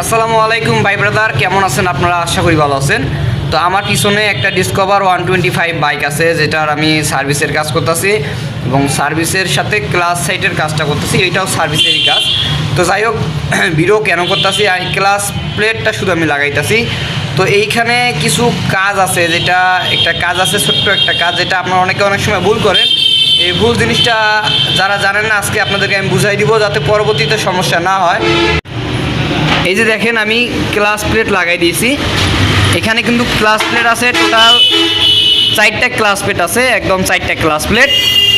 আসসালামু আলাইকুম ভাই ব্রাদার, কেমন আছেন আপনারা? আশা করি ভালো আছেন। তো আমার পিছনে একটা ডিসকভার 125 বাইক আছে, যেটার আমি সার্ভিসের কাজ করতেছি এবং সার্ভিসের সাথে ক্লাস সাইটের কাজটা করতেছি। এইটাও সার্ভিসেরই কাজ। তো যাই হোক, ভিডিও কেন করতেছি, আর ক্লাস প্লেটটা শুধু আমি লাগাইতেছি। তো এইখানে কিছু কাজ আছে, যেটা একটা কাজ আছে, ছোট্ট একটা কাজ, যেটা আপনারা অনেকে অনেক সময় ভুল করেন। এই ভুল জিনিসটা যারা জানেন না, আজকে আপনাদেরকে আমি বুঝাই দিব, যাতে পরবর্তীতে সমস্যা না হয়। এই যে দেখেন, আমি ক্লাস প্লেট লাগাই দিয়েছি। এখানে কিন্তু ক্লাস প্লেট আছে টোটাল 4টা ক্লাস প্লেট আছে, একদম 4টা ক্লাস প্লেট।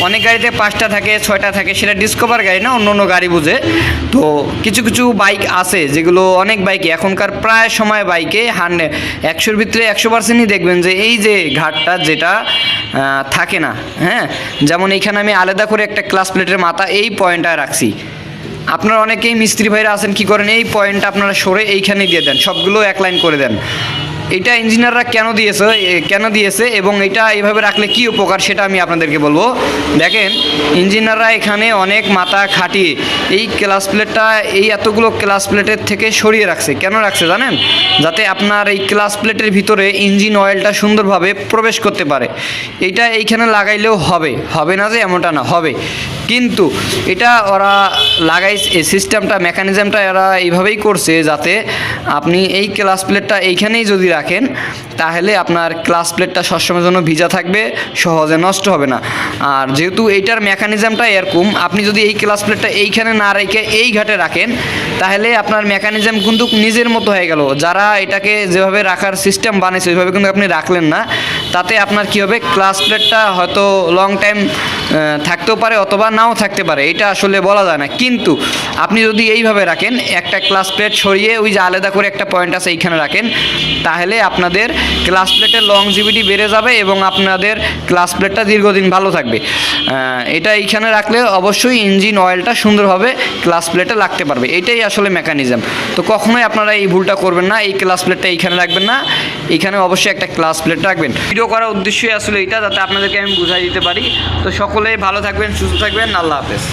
অনেক গাড়িতে 5টা থাকে, 6টা থাকে, সেটা ডিসকভার গাড়ি না, অন্য গাড়ি বুঝে। তো কিছু কিছু বাইক আছে যেগুলো, অনেক বাইকে এখনকার প্রায় সময় বাইকে 100-এর ভিতরে 100%ই দেখবেন যে এই যে ঘাটটা যেটা থাকে না। হ্যাঁ, যেমন এইখানে আমি আলাদা করে একটা ক্লাস প্লেটের মাথা এই পয়েন্টটায় রাখছি। আপনারা অনেকেই মিস্ত্রি ভাইরা আছেন, কি করেন, এই পয়েন্টটা আপনারা সরে এইখানে দিয়ে দেন, সবগুলো এক লাইন করে দেন। এটা ইঞ্জিনিয়াররা কেন দিয়েছে এবং এটা এইভাবে রাখলে কি উপকার, সেটা আমি আপনাদেরকে বলবো। দেখেন, ইঞ্জিনিয়াররা এখানে অনেক মাথা খাটিয়ে এই ক্লাস প্লেটটা, এই এতগুলো ক্লাস প্লেটের থেকে সরিয়ে রাখছে। কেন রাখছে জানেন? যাতে আপনার এই ক্লাস প্লেটের ভিতরে ইঞ্জিন অয়েলটা সুন্দরভাবে প্রবেশ করতে পারে। এইটা এইখানে লাগাইলেও হবে না যে এমনটা না, হবে। কিন্তু এটা ওরা এই সিস্টেমটা, মেকানিজমটা এরা এইভাবেই করছে, যাতে আপনি এই ক্লাস প্লেটটা এইখানেই যদি রাখেন, তাহলে আপনার ক্লাস প্লেটটা সবসময়ের জন্য ভিজা থাকবে, সহজে নষ্ট হবে না। আর যেহেতু এইটার মেকানিজমটা এরকম, আপনি যদি এই ক্লাস প্লেটটা এইখানে না রেখে এই ঘাটে রাখেন, তাহলে আপনার মেকানিজম কিন্তু নিজের মতো হয়ে গেল। যারা এটাকে যেভাবে রাখার সিস্টেম বানিয়েছে ওইভাবে কিন্তু আপনি রাখলেন না, তাতে আপনার কী হবে, ক্লাস প্লেটটা হয়তো লং টাইম থাকতেও পারে অথবা নাও থাকতে পারে, এটা আসলে বলা যায় না। কিন্তু আপনি যদি এইভাবে রাখেন, একটা ক্লাস প্লেট সরিয়ে ওই যে আলাদা করে একটা পয়েন্ট আছে এইখানে রাখেন, তাহলে আপনাদের ক্লাস প্লেটের লংজিভিটি বেড়ে যাবে এবং আপনাদের ক্লাস প্লেটটা দীর্ঘদিন ভালো থাকবে। এটা এইখানে রাখলে অবশ্যই ইঞ্জিন অয়েলটা সুন্দরভাবে ক্লাস প্লেটে লাগতে পারবে। এটাই আসলে মেকানিজম। তো কখনোই আপনারা এই ভুলটা করবেন না, এই ক্লাস প্লেটটা এইখানে রাখবেন না, এইখানে অবশ্যই একটা ক্লাস প্লেট রাখবেন। ভিডিও করার উদ্দেশ্যই আসলে এটা, যাতে আপনাদেরকে আমি বুঝাই দিতে পারি। তো সকলে ভালো থাকবেন, সুস্থ থাকবেন, আল্লাহ হাফেজ।